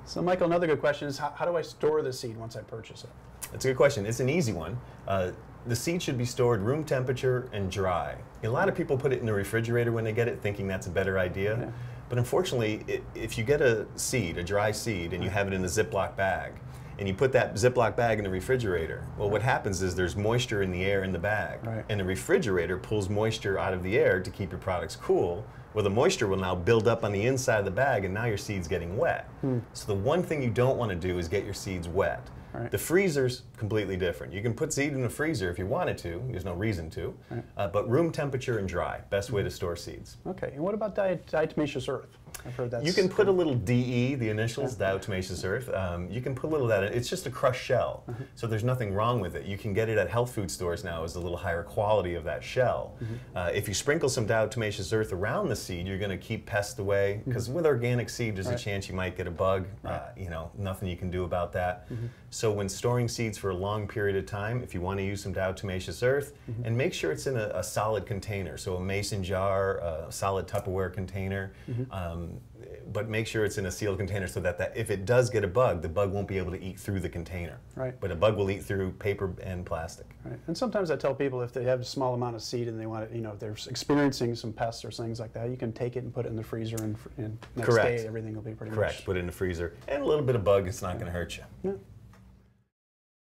So Michael, another good question is how do I store the seed once I purchase it? That's a good question. It's an easy one. The seed should be stored room temperature and dry. A lot of people put it in the refrigerator when they get it, thinking that's a better idea. Yeah. But unfortunately, if you get a seed, a dry seed, and you have it in a Ziploc bag, and you put that Ziploc bag in the refrigerator, well, what happens is there's moisture in the air in the bag. Right. And the refrigerator pulls moisture out of the air to keep your products cool. Well, the moisture will now build up on the inside of the bag, and now your seed's getting wet. So the one thing you don't want to do is get your seeds wet. Right. The freezer's completely different. You can put seed in the freezer if you wanted to. There's no reason to. Right. But room temperature and dry, best way to store seeds. Okay, and what about diatomaceous earth? I've heard that's... You can put a little DE, the initials, diatomaceous earth. You can put a little of that in. It's just a crushed shell, so there's nothing wrong with it. You can get it at health food stores now as a little higher quality of that shell. If you sprinkle some diatomaceous earth around the seed, you're going to keep pests away, because with organic seed, there's a chance you might get a bug. You know, nothing you can do about that. So when storing seeds for a long period of time, if you want to use some diatomaceous earth, and make sure it's in a solid container, so a mason jar, a solid Tupperware container, but make sure it's in a sealed container so that if it does get a bug, the bug won't be able to eat through the container. Right. But a bug will eat through paper and plastic. Right. And sometimes I tell people if they have a small amount of seed and they want it, you know, if they're experiencing some pests or things like that, you can take it and put it in the freezer, and next day everything will be pretty much... Put it in the freezer. And a little bit of bug, it's not going to hurt you. Yeah.